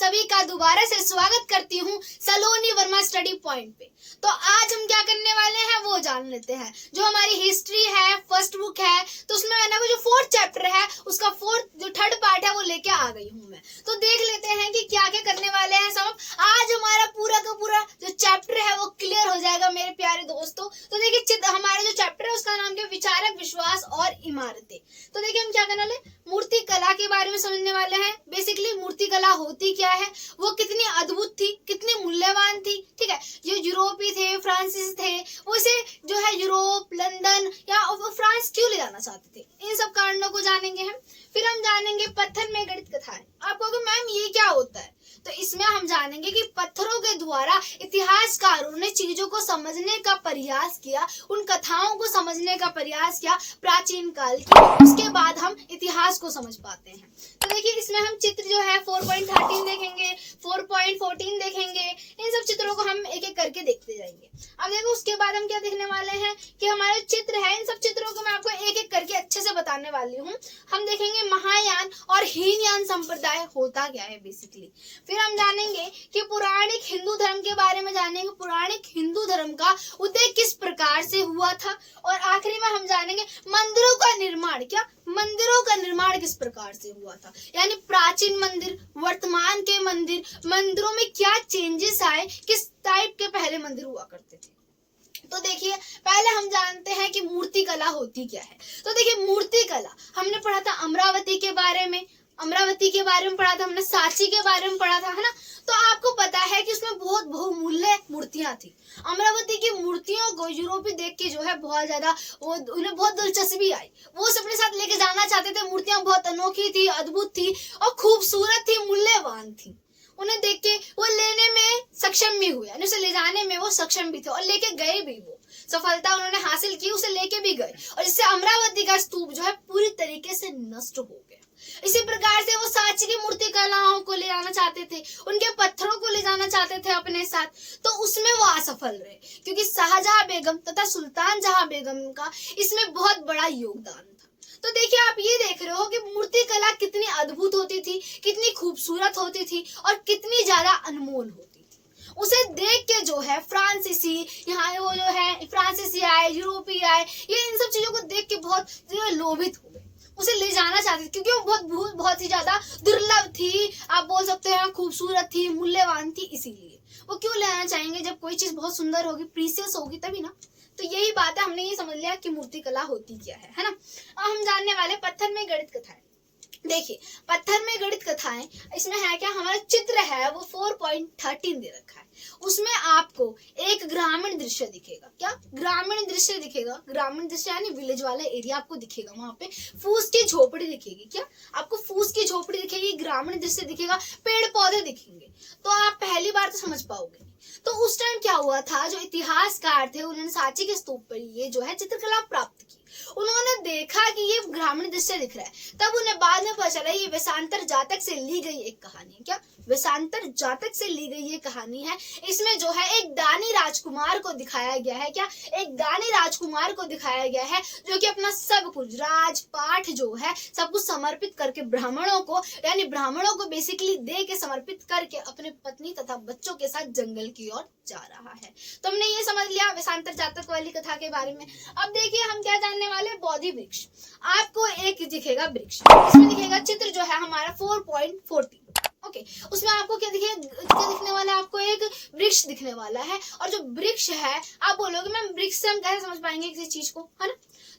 सभी का दोबारा से स्वागत करती हूँ सलोनी वर्मा स्टडी पॉइंट पे। तो आज हम क्या करने वाले हैं वो जान लेते हैं। जो हमारी हिस्ट्री है, फर्स्ट बुक है, तो उसमें मैंने वो जो फोर्थ चैप्टर है उसका जो थर्ड पार्ट है वो लेके आ गई हूँ मैं। तो देख लेते हैं कि क्या क्या करने वाले हैं सब। आज हमारा पूरा का पूरा जो चैप्टर है वो क्लियर हो जाएगा मेरे प्यारे दोस्तों। तो देखिए हमारा जो चैप्टर है उसका नाम क्या, विचारक, विश्वास और इमारतें। तो देखिए हम क्या करने वाले, मूर्ति कला के बारे में समझने वाले हैं। बेसिकली मूर्ति कला होती क्या है, वो कितनी अद्भुत थी, कितनी मूल्यवान थी। ठीक है, जो यूरोपी थे, फ्रांसीसी थे, वो इसे जो है यूरोप, लंदन या फ्रांस क्यों ले जाना चाहते थे, इन सब कारणों को जानेंगे हम। फिर हम जानेंगे पत्थर में गणित कथाएं। आप कहोगे मैम ये क्या होता है, तो इसमें हम जानेंगे कि पत्थरों के द्वारा इतिहासकारों ने चीजों को समझने का प्रयास किया, उन कथाओं को समझने का प्रयास किया प्राचीन काल की, उसके बाद हम इतिहास को समझ पाते हैं। तो देखिए इसमें हम चित्र जो है 4.13 देखेंगे, 4.14 देखेंगे, इन सब चित्रों को हम एक एक करके देखते जाएंगे। अब देखो उसके बाद हम क्या देखने वाले हैं कि हमारे चित्र है, इन सब चित्रों को मैं आपको एक एक करके अच्छे से बताने वाली हूँ। हम देखेंगे महायान और हीनयान संप्रदाय होता क्या है बेसिकली। फिर हम जानेंगे कि पौराणिक हिंदू धर्म के बारे में जानेंगे, पौराणिक हिंदू धर्म का उदय किस प्रकार से हुआ था। और आखिरी में हम जानेंगे मंदिरों का निर्माण, क्या मंदिरों का निर्माण किस प्रकार से हुआ था, यानी प्राचीन मंदिर, वर्तमान के मंदिर, मंदिरों में क्या चेंजेस आए, किस टाइप के पहले मंदिर हुआ करते थे। तो देखिए पहले हम जानते हैं कि मूर्ति कला होती क्या है। तो देखिए मूर्ति कला हमने पढ़ा था अमरावती के बारे में, पढ़ा था हमने, सांची के बारे में पढ़ा था, है ना। तो आपको पता है कि उसमें बहुत बहुमूल्य मूर्तियां थी। अमरावती की मूर्तियों को यूरोपी देख के जो है बहुत ज्यादा उन्हें बहुत दिलचस्पी आई, वो अपने साथ लेके जाना चाहते थे। मूर्तियां बहुत अनोखी थी, अद्भुत थी और खूबसूरत थी, मूल्यवान थी। उन्हें देख के वो लेने में सक्षम भी हुए, यानी उसे ले जाने में वो सक्षम भी थे और लेके गए भी। वो सफलता उन्होंने हासिल की, उसे लेके भी गए और इससे अमरावती का स्तूप जो है पूरी तरीके से नष्ट हो गया। इसी प्रकार से वो सांची की मूर्ति कलाओं को ले जाना चाहते थे, उनके पत्थरों को ले जाना चाहते थे अपने साथ, तो उसमें वो असफल रहे क्योंकि शाहजहां बेगम तथा सुल्तान जहां बेगम का इसमें बहुत बड़ा योगदान था। तो देखिए आप ये देख रहे हो कि मूर्ति कला कितनी अद्भुत होती थी, कितनी खूबसूरत होती थी और कितनी ज्यादा अनमोल होती थी। उसे देख के जो है फ्रांसीसी, यहाँ वो जो है फ्रांसीसी आए, यूरोपी आए, ये इन सब चीजों को देख के बहुत लोभित हो गए, उसे ले जाना चाहते थे क्योंकि वो बहुत ही ज्यादा दुर्लभ थी, आप बोल सकते हैं खूबसूरत थी, मूल्यवान थी। इसीलिए वो क्यों लेना चाहेंगे, जब कोई चीज बहुत सुंदर होगी, प्रीसियस होगी तभी ना। तो यही बात है, हमने ये समझ लिया कि मूर्ति कला होती क्या है ना। अब हम जानने वाले पत्थर में गणित कथाएं। देखिए पत्थर में गणित कथाएं, इसमें है क्या, हमारा चित्र है वो 4.13 दे रखा है। उसमें आपको एक ग्रामीण दृश्य दिखेगा, क्या ग्रामीण दृश्य दिखेगा, ग्रामीण दृश्य यानी विलेज वाला एरिया आपको दिखेगा। वहां पे फूस की झोपड़ी दिखेगी, क्या आपको फूस की झोपड़ी दिखेगी, ग्रामीण दृश्य दिखेगा, पेड़ पौधे दिखेंगे। तो आप पहली बार तो समझ पाओगे। तो उस टाइम क्या हुआ था, जो इतिहासकार थे उन्होंने सांची के स्तूप पर ये जो है चित्रकला प्राप्त की। उन्होंने देखा कि ये ग्रामीण दृश्य दिख रहा है, तब उन्हें बाद में पता चला ये वेशांतर जातक से ली गई एक कहानी है। क्या वेशांतर जातक से ली गई ये कहानी है। इसमें जो है एक दानी राजकुमार को दिखाया गया है, क्या एक दानी राजकुमार को दिखाया गया है जो कि अपना सब कुछ राजपाठ जो है सब कुछ समर्पित करके ब्राह्मणों को, यानी ब्राह्मणों को बेसिकली दे के समर्पित करके अपने पत्नी तथा बच्चों के साथ जंगल की ओर जा रहा है। तो हमने ये समझ लिया वेशांतर जातक वाली कथा के बारे में। अब देखिए हम क्या जानने वाले, बोधि वृक्ष। आपको एक दिखेगा वृक्ष, इसमें दिखेगा चित्र जो है हमारा 4.14। ओके, उसमें आपको क्या दिखने वाला है, आपको एक वृक्ष दिखने वाला है। और जो वृक्ष है, आप बोलोगे मैम वृक्ष से हम कैसे समझ पाएंगे किसी चीज को, है ना।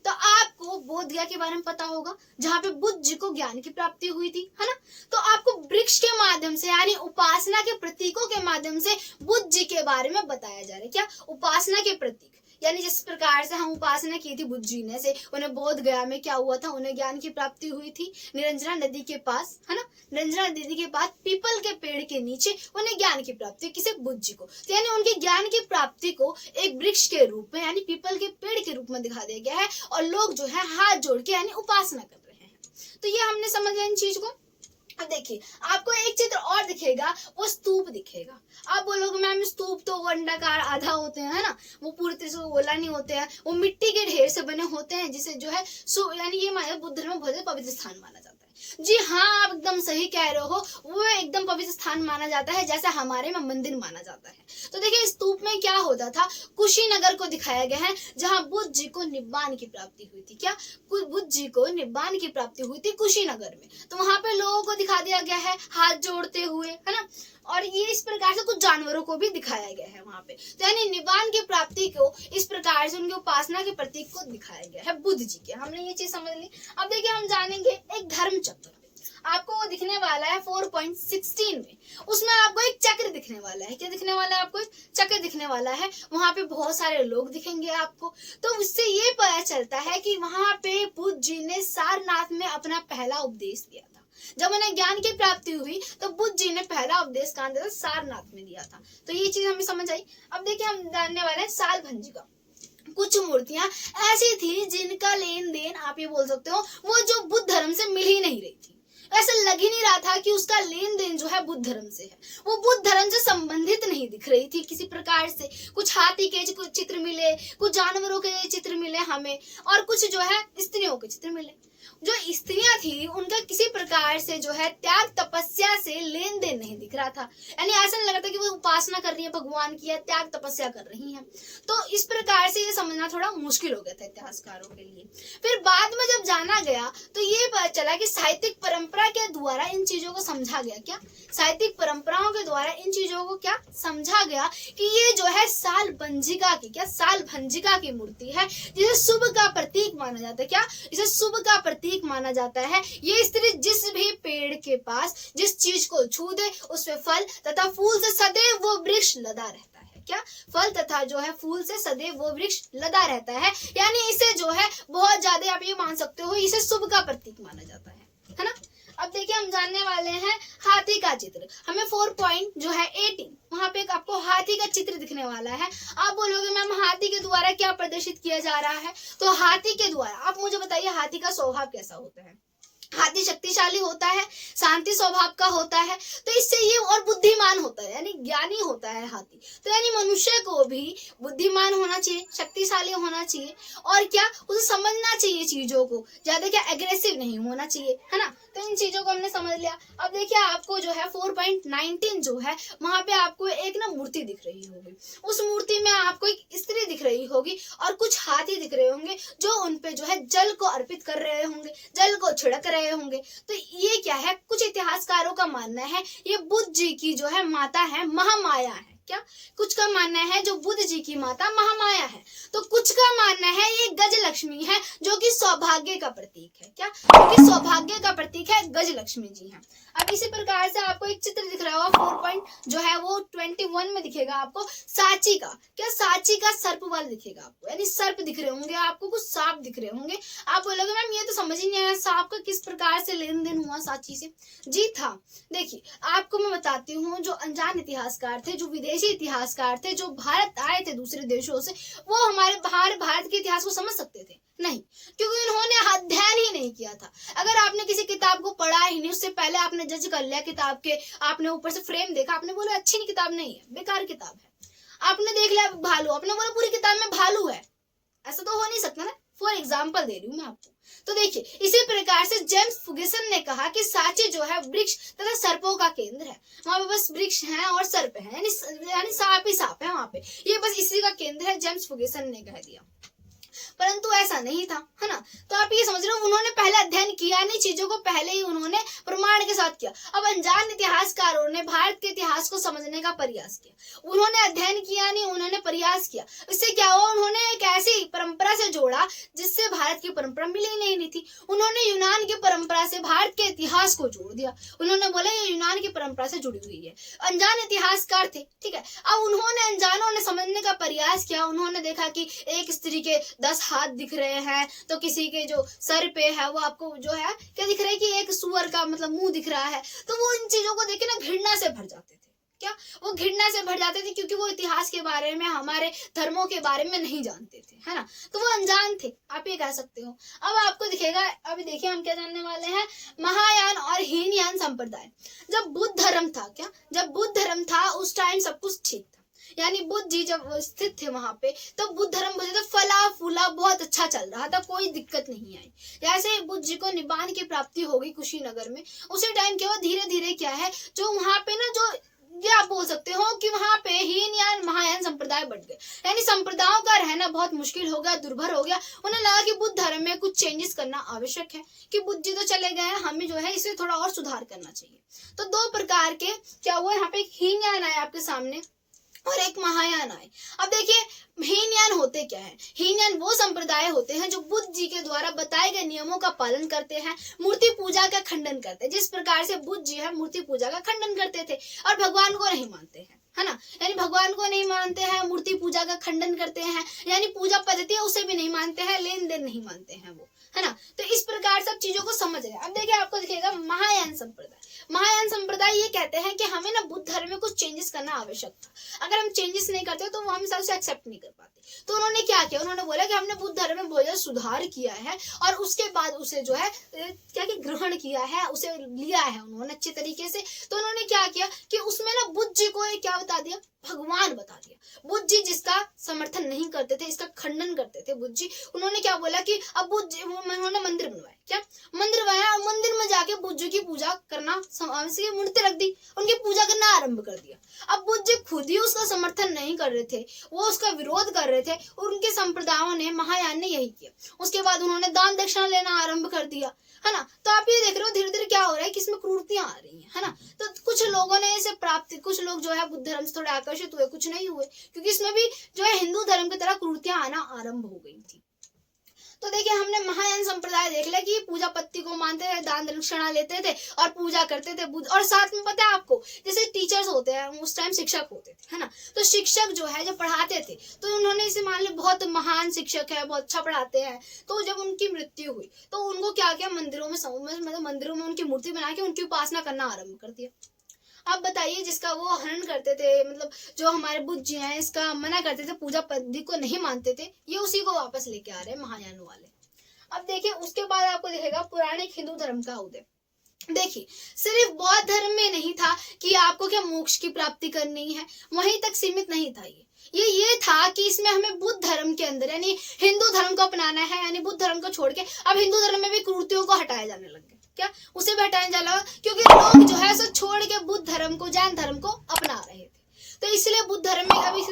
तो आपको बोध गया के बारे में पता होगा, जहाँ पे बुद्ध जी को ज्ञान की प्राप्ति हुई थी, है ना। तो आपको वृक्ष के माध्यम से, यानी उपासना के प्रतीकों के माध्यम से बुद्ध जी के बारे में बताया जा रहा है। क्या उपासना के प्रतीक, यानी जिस प्रकार से हम उपासना की थी बुद्ध जी ने, से उन्हें बोध गया में क्या हुआ था, उन्हें ज्ञान की प्राप्ति हुई थी निरंजना नदी के पास, है ना। निरंजना नदी के पास पीपल के पेड़ के नीचे उन्हें ज्ञान की प्राप्ति, किसे, बुद्ध जी को। तो यानी उनके ज्ञान की प्राप्ति को एक वृक्ष के रूप में, यानी पीपल के पेड़ के रूप में दिखा दिया गया है और लोग जो है हाथ जोड़ के यानी उपासना कर रहे हैं। तो ये हमने समझ लिया इन चीज को। अब देखिए आपको एक चित्र और दिखेगा, वो स्तूप दिखेगा। आप बोलोगे मैम स्तूप तो अंडाकार आधा होते हैं, है ना, वो पूरी तरह से गोला नहीं होते हैं, वो मिट्टी के ढेर से बने होते हैं, जिसे जो है यानी ये बुद्ध धर्म में बहुत पवित्र स्थान माना जाता है। जी हाँ, आप एकदम सही कह रहे हो। वो एकदम पवित्र स्थान माना जाता है, जैसे हमारे में मंदिर माना जाता है। तो देखिए स्तूप में क्या होता था, कुशीनगर को दिखाया गया है, जहाँ बुद्ध जी को निब्बान की प्राप्ति हुई थी। क्या बुद्ध जी को निब्बान की प्राप्ति हुई थी कुशीनगर में। तो वहां पे लोगों को दिखा दिया गया है हाथ जोड़ते हुए, है ना। और ये इस प्रकार से कुछ जानवरों को भी दिखाया गया है वहां पे। तो यानी निब्बान की प्राप्ति को इस प्रकार से उनकी उपासना के प्रतीक को दिखाया गया है बुद्ध जी के। हमने ये चीज समझ ली। अब देखिए हम जानेंगे एक धर्म चक्र। आपको वो दिखने वाला है 4.16 में। उसमें आपको एक चक्र दिखने वाला है। क्या दिखने वाला है? आपको एक चक्र दिखने वाला है। वहां पे बहुत सारे लोग दिखेंगे आपको। तो उससे ये पता चलता है कि वहां पे बुद्ध जी ने सारनाथ में अपना पहला उपदेश दिया था। जब उन्हें ज्ञान की प्राप्ति हुई तो बुद्ध जी ने पहला उपदेश कहाँ दिया था? सारनाथ में दिया था। तो ये चीज हमें समझ आई। अब देखिए हम जानने वाले हैं साल भंजिका। कुछ मूर्तियां ऐसी थी जिनका लेन देन आप ये बोल सकते हो वो जो बुद्ध धर्म से मिल ही नहीं रही थी। ऐसा लग ही नहीं रहा था कि उसका लेन देन जो है बुद्ध धर्म से है। वो बुद्ध धर्म से संबंधित नहीं दिख रही थी किसी प्रकार से। कुछ हाथी के चित्र मिले, कुछ जानवरों के चित्र मिले हमें, और कुछ जो है स्त्रियों के चित्र मिले। जो स्त्रियां थी उनका किसी प्रकार से जो है त्याग तपस्या से लेन देन नहीं दिख रहा था। यानी ऐसा नहीं लग रहा था कि वो उपासना कर रही है भगवान की या त्याग तपस्या कर रही हैं। तो इस प्रकार से ये समझना थोड़ा मुश्किल हो गया था इतिहासकारों के लिए। फिर बाद में जब जाना गया तो ये पता चला कि साहित्यिक परंपरा के द्वारा इन चीजों को समझा गया। क्या साहित्यिक परंपराओं के द्वारा इन चीजों को क्या समझा गया कि ये जो है साल भंजिका की, क्या साल भंजिका की मूर्ति है, जिसे शुभ का प्रतीक माना जाता है। क्या इसे शुभ का प्रतीक माना जाता है। ये स्त्री जिस भी पेड़ के पास जिस चीज को छू दे उसमें फल तथा फूल से सदैव वो वृक्ष लदा रहता है। क्या फल तथा जो है फूल से सदैव वो वृक्ष लदा रहता है। यानी इसे जो है बहुत ज्यादा आप ये मान सकते हो इसे शुभ का प्रतीक माना जाता है ना। अब देखिए हम जानने वाले हैं हाथी का चित्र। हमें 4.18 वहां पे आपको हाथी का चित्र दिखने वाला है। आप बोलोगे मैम हाथी के द्वारा क्या प्रदर्शित किया जा रहा है? तो हाथी के द्वारा आप मुझे बताइए हाथी का स्वभाव कैसा होता है? हाथी शक्तिशाली होता है, शांति स्वभाव का होता है। तो इससे ये और बुद्धिमान होता है, यानी ज्ञानी होता है हाथी। तो यानी मनुष्य को भी बुद्धिमान होना चाहिए, शक्तिशाली होना चाहिए, और क्या उसे समझना चाहिए चीजों को, ज्यादा क्या एग्रेसिव नहीं होना चाहिए, है ना। तो इन चीजों को हमने समझ लिया। अब देखिए आपको जो है 4.19 जो है वहां पे आपको एक ना मूर्ति दिख रही होगी। उस मूर्ति में आपको एक स्त्री दिख रही होगी और कुछ हाथी दिख रहे होंगे जो उनपे जो है जल को अर्पित कर रहे होंगे, जल को छिड़क रहे होंगे। तो ये क्या है? कुछ इतिहासकारों का मानना है ये बुद्ध जी की जो है माता है, महामाया है। क्या कुछ का मानना है जो बुद्ध जी की माता महामाया है। तो कुछ का मानना है ये गज लक्ष्मी है जो कि सौभाग्य का प्रतीक है। क्या क्योंकि सौभाग्य का प्रतीक है गज लक्ष्मी जी है। अब इसी प्रकार से आपको एक चित्र दिख रहा होगा 4.21 में दिखेगा आपको सांची का। क्या सांची का सर्प वाल दिखेगा आपको, यानी सर्प दिख रहे होंगे आपको, कुछ सांप दिख रहे होंगे। आप बोलोगे मैम ये तो समझ ही नहीं आया सांप का किस प्रकार से लेन देन हुआ सांची से। जी था, देखिए आपको मैं बताती हूँ जो अनजान इतिहासकार थे, जो विदेशी इतिहासकार थे, जो भारत आए थे दूसरे देशों से, वो हमारे भारत के इतिहास को समझ सकते थे नहीं, क्योंकि उन्होंने अध्ययन ही नहीं किया था। अगर आपने किसी किताब को पढ़ा ही नहीं, उससे पहले आपने जज कर लिया किताब के, आपने ऊपर से फ्रेम देखा, आपने बोला अच्छी किताब नहीं है, बेकार किताब है। आपने देख लिया भालू, आपने बोला पूरी किताब में भालू है, ऐसा तो हो नहीं सकता ना। फॉर एग्जाम्पल दे रही हूँ मैं आपको। तो देखिए इसी प्रकार से जेम्स फर्ग्यूसन ने कहा कि सांची जो है वृक्ष तथा सर्पों का केंद्र है। वहां पे बस वृक्ष हैं और सर्प है, यानी सांप ही सांप है वहां पे, ये बस इसी का केंद्र है, जेम्स फर्ग्यूसन ने कह दिया। परंतु ऐसा नहीं था, है ना। तो आप ये समझ रहे हो उन्होंने पहले अध्ययन किया नहीं, चीजों को पहले ही उन्होंने प्रमाण के साथ किया। अब अनजान इतिहासकारों ने भारत के इतिहास को समझने का प्रयास किया, उन्होंने अध्ययन किया नहीं, उन्होंने प्रयास किया। इससे क्या हुआ, उन्होंने एक ऐसी परंपरा से जोड़ा जिससे भारत की परंपरा मिल ही नहीं थी। उन्होंने यूनान की परंपरा से भारत के इतिहास को जोड़ दिया। उन्होंने बोला ये यूनान की परंपरा से जुड़ी हुई है। अनजान इतिहासकार थे, ठीक है। अब उन्होंने अनजानों ने समझने का प्रयास किया। उन्होंने देखा कि एक स्त्री के 10 हाथ दिख रहे हैं, तो किसी के जो सर पे है वो आपको जो है क्या दिख रहा है कि एक सुअर का मतलब मुंह दिख रहा है। तो वो इन चीजों को देख के ना घृणा से भर जाते थे। क्या वो घृणा से भर जाते थे क्योंकि वो इतिहास के बारे में, हमारे धर्मों के बारे में नहीं जानते थे, है ना। तो वो अनजान थे, आप ये कह सकते हो। अब आपको दिखेगा, अभी देखिए हम क्या जानने वाले हैं, महायान और हीनयान संप्रदाय। जब बुद्ध धर्म था, क्या जब बुद्ध धर्म था उस टाइम सब कुछ ठीक था, यानी बुद्ध जी जब स्थित थे वहां पे तो बुद्ध धर्म बोलते थे फला फूला बहुत अच्छा चल रहा था, कोई दिक्कत नहीं आई। जैसे बुद्ध जी को निब्बान की प्राप्ति हो गई कुशीनगर में, उसी टाइम क्या हुआ, धीरे धीरे क्या है जो वहां पे ना जो ये आप बोल सकते हो कि वहां पे हीनयान महायान संप्रदाय बढ़ गए, यानी संप्रदायों का रहना बहुत मुश्किल हो गया, दुर्भर हो गया। उन्हें लगा कि बुद्ध धर्म में कुछ चेंजेस करना आवश्यक है, कि बुद्ध जी तो चले गए हैं, हमें जो है इसे थोड़ा और सुधार करना चाहिए। तो दो प्रकार के क्या हुआ, यहाँ पे एक हीनयान आया आपके सामने और एक महायान आए। अब देखिए हीनयान होते क्या है, हीनयान वो संप्रदाय होते हैं जो बुद्ध जी के द्वारा बताए गए नियमों का पालन करते हैं, मूर्ति पूजा का खंडन करते हैं, जिस प्रकार से बुद्ध जी है मूर्ति पूजा का खंडन करते थे और भगवान को नहीं मानते हैं, है ना, यानी भगवान को नहीं मानते हैं, मूर्ति पूजा का खंडन करते हैं, यानी पूजा पद्धति है उसे भी नहीं मानते हैं, लेन देन नहीं मानते हैं वो, है ना। तो इस प्रकार सब चीजों को समझ रहे हैं। अब देखिए आपको दिखेगा महायान संप्रदाय। महायान संप्रदाय ये कहते हैं कि हमें ना बुद्ध धर्म में कुछ चेंजेस करना आवश्यक था, अगर हम चेंजेस नहीं करते तो वो हम सबसे एक्सेप्ट नहीं कर पाते। तो उन्होंने क्या किया, उन्होंने बोला कि हमने बुद्ध धर्म में बहुत ज्यादा सुधार किया है और उसके बाद उसे जो है क्या कि ग्रहण किया है, उसे लिया है उन्होंने अच्छे तरीके से। तो उन्होंने क्या किया कि उसमें ना बुद्ध जी को क्या बता दिया, भगवान बता दिया। बुद्ध जी जिसका समर्थन नहीं करते थे, इसका खंडन करते थे बुद्ध जी, उन्होंने क्या बोला कि अब बुद्ध जी उन्होंने मंदिर बनवाया, क्या मंदिर बनाया, मंदिर में जाके बुद्ध जी की पूजा करना, मूर्ति रख दी, उनकी पूजा करना आरंभ कर दिया। अब बुद्ध जी खुद ही उसका समर्थन नहीं कर रहे थे, वो उसका विरोध कर रहे थे, और उनके संप्रदायों ने महायान ने यही किया। उसके बाद उन्होंने दान दक्षिणा लेना आरंभ कर दिया, है ना। तो आप ये देख रहे हो धीरे धीरे क्या हो रहा है कि इसमें क्रूरतियां आ रही है ना। तो कुछ लोगों ने इसे प्राप्त, कुछ लोग जो है बुद्ध धर्म से थोड़े आकर्षित हुए, कुछ नहीं हुए, क्योंकि इसमें भी जो है हिंदू धर्म की तरह क्रूरतियां आना आरंभ हो गई थी। तो देखिए हमने महायान संप्रदाय देख लिया कि पूजा पत्ती को मानते थे, दान दक्षिणा लेते थे और पूजा करते थे बुद्ध। और साथ में पता है आपको, जैसे टीचर्स होते हैं उस टाइम शिक्षक होते थे, है ना। तो शिक्षक जो है जब पढ़ाते थे तो उन्होंने इसे मान लिया बहुत महान शिक्षक है, बहुत अच्छा पढ़ाते हैं। तो जब उनकी मृत्यु हुई तो उनको क्या किया, मंदिरों में मतलब मंदिरों में उनकी मूर्ति बना के उनकी उपासना करना आरंभ कर दिया। आप बताइए जिसका वो हनन करते थे, मतलब जो हमारे बुद्ध जी हैं इसका मना करते थे, पूजा पद्धति को नहीं मानते थे, ये उसी को वापस लेके आ रहे हैं महायान वाले। अब देखिए उसके बाद आपको दिखेगा पौराणिक हिंदू धर्म का उदय। देखिए सिर्फ बौद्ध धर्म में नहीं था कि आपको क्या मोक्ष की प्राप्ति करनी है, वहीं तक सीमित नहीं था। ये था कि इसमें हमें बुद्ध धर्म के अंदर यानी हिंदू धर्म को अपनाना है, यानी बुद्ध धर्म को छोड़ के अब हिंदू धर्म में भी क्रूरतियों को हटाया जाने लग गया, क्या उसे भी हटाया जाने लगा, क्योंकि लोग जो है सो छोड़ के बुद्ध धर्म को, जैन धर्म को अपना रहे थे। तो इसलिए बुद्ध धर्म में अभी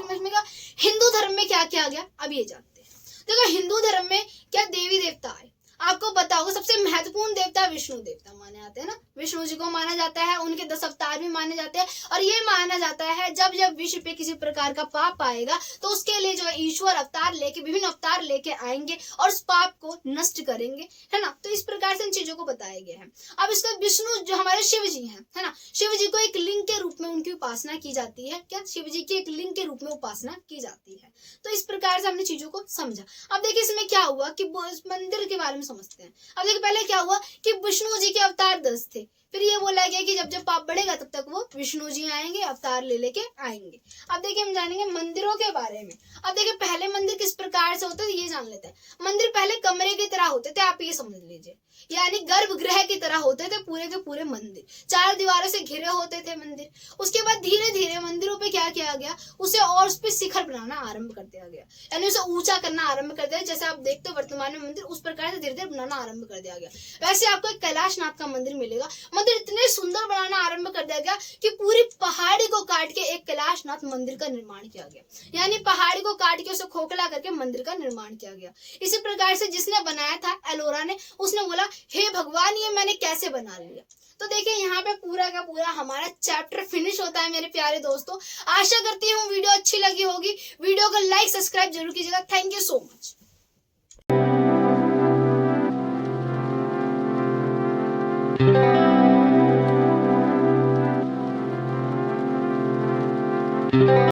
हिंदू धर्म में क्या किया गया अब ये जानते हैं। देखो हिंदू धर्म में क्या देवी देवता है, आपको पता होगा सबसे महत्वपूर्ण देवता विष्णु देवता माने जाते हैं ना, विष्णु जी को माना जाता है, उनके 10 अवतार भी माने जाते हैं। और ये माना जाता है जब जब विश्व पे किसी प्रकार का पाप आएगा तो उसके लिए जो है ईश्वर अवतार लेके, विभिन्न अवतार लेके आएंगे और उस पाप को नष्ट करेंगे, है ना। तो इस प्रकार से इन चीजों को बताया गया है। अब इसका विष्णु जो हमारे शिव जी है ना, शिव जी को एक लिंग के रूप में उनकी उपासना की जाती है, क्या शिव जी की एक लिंग के रूप में उपासना की जाती है। तो इस प्रकार से हमने चीजों को समझा। अब देखिए इसमें क्या हुआ कि मंदिर के बारे में समझते हैं। अब देखिए पहले क्या हुआ कि विष्णु जी के अवतार 10 थे, फिर ये बोला गया कि जब जब पाप बढ़ेगा तब तक वो विष्णु जी आएंगे, अवतार ले लेके आएंगे। अब देखिए हम जानेंगे मंदिरों के बारे में। अब देखिए पहले मंदिर किस प्रकार से होते थे ये जान लेते हैं। मंदिर पहले कमरे की तरह होते थे, आप ये समझ लीजिए, यानी गर्भगृह की तरह होते थे पूरे के पूरे मंदिर, 4 दीवारों से घिरे होते थे मंदिर। उसके बाद धीरे धीरे मंदिरों पे क्या किया गया, उसे और उस पे शिखर बनाना आरंभ कर दिया गया, यानी उसे ऊंचा करना आरंभ कर दिया। जैसे आप देखते हो वर्तमान में मंदिर उस प्रकार से धीरे धीरे बनाना आरंभ कर दिया गया। वैसे आपको एक कैलाशनाथ का मंदिर मिलेगा, मंदिर इतने सुंदर बनाना आरंभ कर दिया गया कि पूरी पहाड़ी को काट के एक कैलाशनाथ मंदिर का निर्माण किया गया, यानी पहाड़ी को काट के उसे खोखला करके मंदिर का निर्माण किया गया। इसी प्रकार से जिसने बनाया था एलोरा ने, उसने बोला हे भगवान ये मैंने कैसे बना लिया। तो देखिए यहाँ पे पूरा का पूरा हमारा चैप्टर फिनिश होता है मेरे प्यारे दोस्तों। आशा करती हूँ वीडियो अच्छी लगी होगी। वीडियो को लाइक सब्सक्राइब जरूर कीजिएगा। Thank you so much.